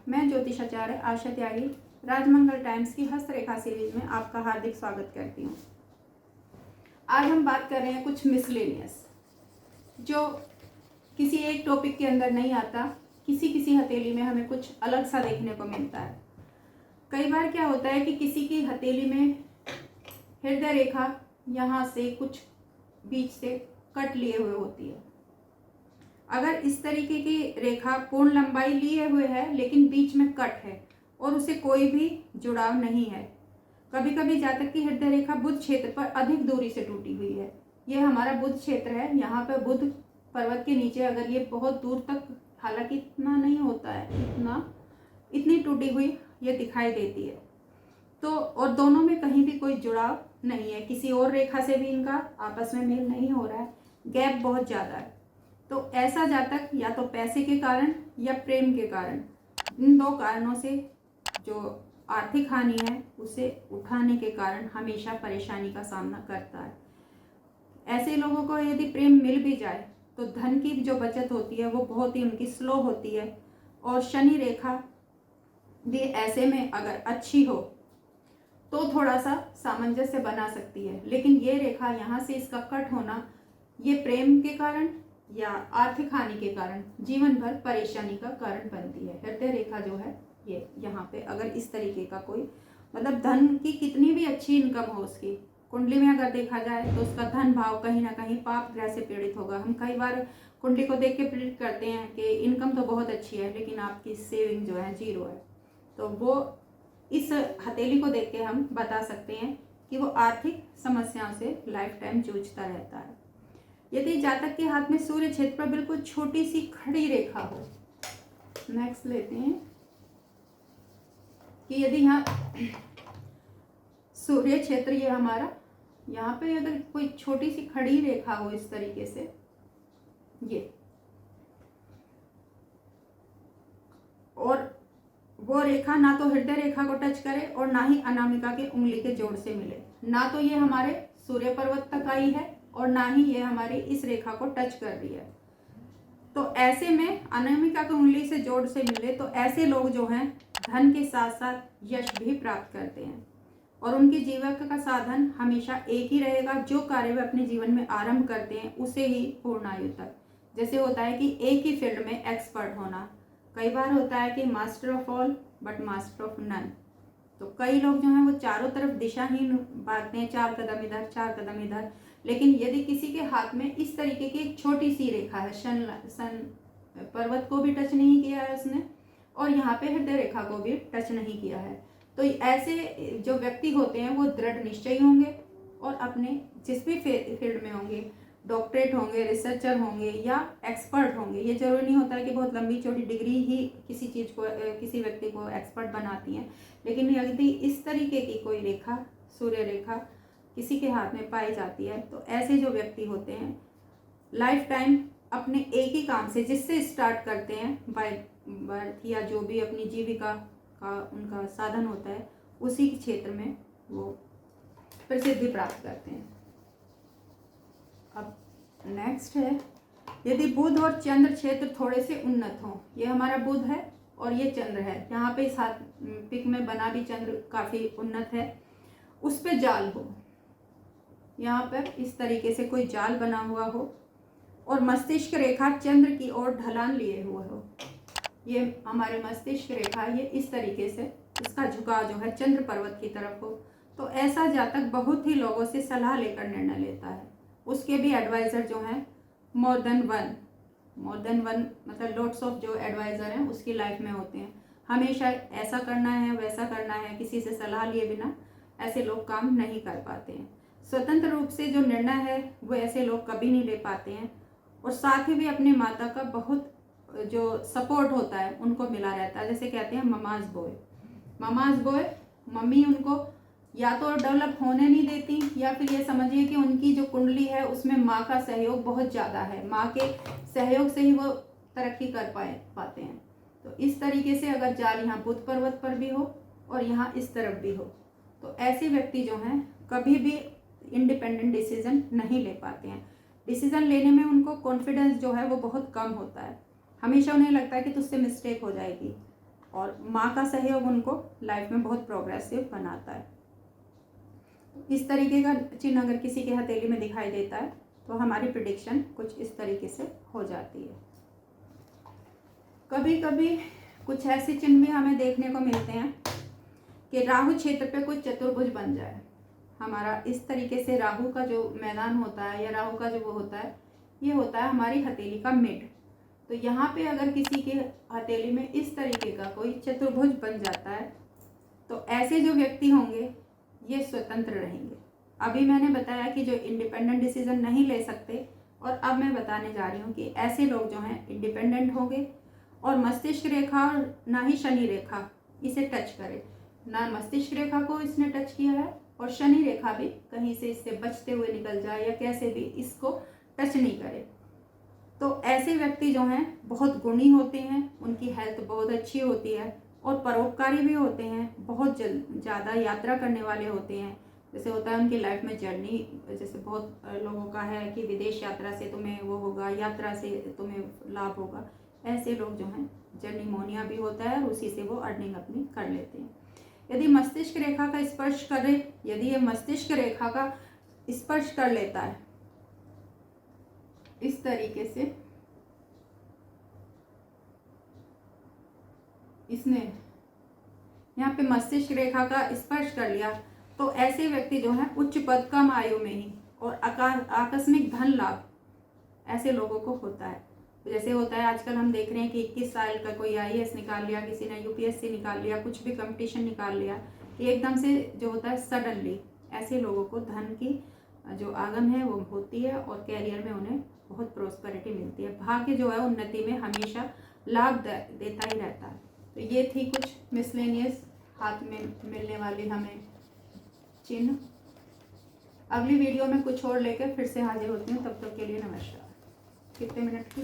मैं ज्योतिषाचार्य आशा त्यागी राजमंगल टाइम्स की हस्तरेखा सीरीज में आपका हार्दिक स्वागत करती हूँ। आज हम बात कर रहे हैं कुछ मिसलेनियस जो किसी एक टॉपिक के अंदर नहीं आता। किसी हथेली में हमें कुछ अलग सा देखने को मिलता है। कई बार क्या होता है कि किसी की हथेली में हृदय रेखा यहाँ से कुछ बीच से कट लिए हुए होती है। अगर इस तरीके की रेखा पूर्ण लंबाई लिए हुए है लेकिन बीच में कट है और उसे कोई भी जुड़ाव नहीं है, कभी कभी जातक की हृदय रेखा बुध क्षेत्र पर अधिक दूरी से टूटी हुई है। यह हमारा बुध क्षेत्र है। यहाँ पर बुध पर्वत के नीचे अगर ये बहुत दूर तक, हालांकि इतना नहीं होता है, इतनी टूटी हुई ये दिखाई देती है। तो और दोनों में कहीं भी कोई जुड़ाव नहीं है, किसी और रेखा से भी इनका आपस में मेल नहीं हो रहा है, गैप बहुत ज़्यादा है। तो ऐसा जातक या तो पैसे के कारण या प्रेम के कारण, इन दो कारणों से जो आर्थिक हानि है उसे उठाने के कारण हमेशा परेशानी का सामना करता है। ऐसे लोगों को यदि प्रेम मिल भी जाए तो धन की जो बचत होती है वो बहुत ही उनकी स्लो होती है। और शनि रेखा भी ऐसे में अगर अच्छी हो तो थोड़ा सा सामंजस्य बना सकती है, लेकिन ये रेखा यहाँ से इसका कट होना, ये प्रेम के कारण या आर्थिक हानि के कारण जीवन भर परेशानी का कारण बनती है। हृदय रेखा जो है ये यहाँ पे अगर इस तरीके का कोई, मतलब धन की कितनी भी अच्छी इनकम हो, उसकी कुंडली में अगर देखा जाए तो उसका धन भाव कहीं ना कहीं पाप ग्रह से पीड़ित होगा। हम कई बार कुंडली को देख के प्रेडिक्ट करते हैं कि इनकम तो बहुत अच्छी है लेकिन आपकी सेविंग जो है जीरो है, तो वो इस हथेली को देख के हम बता सकते हैं कि वो आर्थिक समस्याओं से लाइफ टाइम जूझता रहता है। यदि जातक के हाथ में सूर्य क्षेत्र पर बिल्कुल छोटी सी खड़ी रेखा हो, नेक्स्ट लेते हैं कि यदि यहाँ सूर्य क्षेत्र ये हमारा, यहाँ पे अगर कोई छोटी सी खड़ी रेखा हो इस तरीके से, ये और वो रेखा ना तो हृदय रेखा को टच करे और ना ही अनामिका के उंगली के जोड़ से मिले, ना तो ये हमारे सूर्य पर्वत तक आई है और ना ही ये हमारी इस रेखा को टच कर रही है। तो ऐसे में अनामिका की उंगली से जोड़ से मिले तो ऐसे लोग जो हैं धन के साथ साथ यश भी प्राप्त करते हैं और उनकी जीविका का साधन हमेशा एक ही रहेगा। जो कार्य वे अपने जीवन में आरंभ करते हैं उसे ही पूर्ण आयु तक, जैसे होता है कि एक ही फील्ड में एक्सपर्ट होना, कई बार होता है कि master of all but master of none. तो कई लोग जो हैं वो चारों तरफ दिशाहीन भागते हैं, 4 कदम इधर 4 कदम इधर, लेकिन यदि किसी के हाथ में इस तरीके की एक छोटी सी रेखा है, सन पर्वत को भी टच नहीं किया है उसने और यहाँ पे हृदय रेखा को भी टच नहीं किया है, तो ऐसे जो व्यक्ति होते हैं वो दृढ़ निश्चयी होंगे और अपने जिस भी फील्ड में होंगे, डॉक्टरेट होंगे, रिसर्चर होंगे या एक्सपर्ट होंगे। ये जरूरी नहीं होता है कि बहुत लंबी चौड़ी डिग्री ही किसी चीज़ को, किसी व्यक्ति को एक्सपर्ट बनाती हैं, लेकिन यदि इस तरीके की कोई रेखा, सूर्य रेखा किसी के हाथ में पाई जाती है तो ऐसे जो व्यक्ति होते हैं लाइफ टाइम अपने एक ही काम से, जिससे स्टार्ट करते हैं बाय बर्थ या जो भी अपनी जीविका का उनका साधन होता है, उसी के क्षेत्र में वो प्रसिद्धि प्राप्त करते हैं। अब नेक्स्ट है, यदि बुध और चंद्र क्षेत्र थोड़े से उन्नत हों, ये हमारा बुध है और ये चंद्र है, यहाँ पे इस हाथ पिक में बना भी चंद्र काफ़ी उन्नत है, उस पे जाल हो, यहाँ पर इस तरीके से कोई जाल बना हुआ हो और मस्तिष्क रेखा चंद्र की ओर ढलान लिए हुए हो, ये हमारे मस्तिष्क रेखा ये इस तरीके से, इसका झुकाव जो है चंद्र पर्वत की तरफ हो, तो ऐसा जातक बहुत ही लोगों से सलाह लेकर निर्णय लेता है। उसके भी एडवाइज़र जो हैं मोर देन वन मतलब लॉट्स ऑफ जो एडवाइज़र हैं उसकी लाइफ में होते हैं। हमेशा ऐसा करना है वैसा करना है, किसी से सलाह लिए बिना ऐसे लोग काम नहीं कर पाते हैं। स्वतंत्र रूप से जो निर्णय है वो ऐसे लोग कभी नहीं ले पाते हैं और साथ ही भी अपने माता का बहुत जो सपोर्ट होता है उनको मिला रहता है। जैसे कहते हैं ममाज बॉय, मम्मी उनको या तो डेवलप होने नहीं देती या फिर ये समझिए कि उनकी जो कुंडली है उसमें माँ का सहयोग बहुत ज़्यादा है, माँ के सहयोग से ही वो तरक्की कर पाते हैं। तो इस तरीके से अगर जाल यहाँ बुध पर्वत पर भी हो और यहाँ इस तरफ भी हो तो ऐसे व्यक्ति जो हैं कभी भी इंडिपेंडेंट डिसीजन नहीं ले पाते हैं। डिसीजन लेने में उनको कॉन्फिडेंस जो है वो बहुत कम होता है, हमेशा उन्हें लगता है कि तुझसे मिस्टेक हो जाएगी, और माँ का सहयोग उनको लाइफ में बहुत प्रोग्रेसिव बनाता है। इस तरीके का चिन्ह अगर किसी के हथेली में दिखाई देता है तो हमारी प्रिडिक्शन कुछ इस तरीके से हो जाती है। कभी कभी कुछ ऐसे चिन्ह भी हमें देखने को मिलते हैं कि राहु क्षेत्र पे कुछ चतुर्भुज बन जाए। हमारा इस तरीके से राहु का जो मैदान होता है या राहु का जो वो होता है, ये होता है हमारी हथेली का मिड। तो यहाँ पे अगर किसी के हथेली में इस तरीके का कोई चतुर्भुज बन जाता है तो ऐसे जो व्यक्ति होंगे ये स्वतंत्र रहेंगे। अभी मैंने बताया कि जो इंडिपेंडेंट डिसीजन नहीं ले सकते, और अब मैं बताने जा रही हूँ कि ऐसे लोग जो हैं इंडिपेंडेंट होंगे और मस्तिष्क रेखा और ना ही शनि रेखा इसे टच करे। ना मस्तिष्क रेखा को इसने टच किया है और शनि रेखा भी कहीं से इससे बचते हुए निकल जाए या कैसे भी इसको टच नहीं करे। तो ऐसे व्यक्ति जो हैं बहुत गुणी होते हैं, उनकी हेल्थ बहुत अच्छी होती है और परोपकारी भी होते हैं, बहुत ज़्यादा यात्रा करने वाले होते हैं। जैसे होता है उनकी लाइफ में जर्नी, जैसे बहुत लोगों का है कि विदेश यात्रा से तुम्हें वो होगा, यात्रा से तुम्हें लाभ होगा। ऐसे लोग जो हैं जर्नीमोनिया भी होता है और उसी से वो अर्निंग अपनी कर लेते हैं। यदि मस्तिष्क रेखा का स्पर्श करे, यदि ये मस्तिष्क रेखा का स्पर्श कर लेता है इस तरीके से, इसने यहाँ पे मस्तिष्क रेखा का स्पर्श कर लिया, तो ऐसे व्यक्ति जो है उच्च पद कम आयु में ही और आकस्मिक धन लाभ ऐसे लोगों को होता है। जैसे होता है आजकल हम देख रहे हैं कि 21 साल का कोई IAS निकाल लिया, किसी ने UPSC निकाल लिया, कुछ भी कंपटीशन निकाल लिया, कि एकदम से जो होता है सडनली ऐसे लोगों को धन की जो आगम है वो होती है और कैरियर में उन्हें बहुत प्रोस्पेरिटी मिलती है। भाग्य जो है उन्नति में हमेशा लाभ देता ही रहता है। तो ये थी कुछ मिसलेनियस हाथ में मिलने वाली हमें चिन्ह। अगली वीडियो में कुछ और लेकर फिर से हाजिर होती हूँ, तब तक के लिए नमस्कार। कितने मिनट की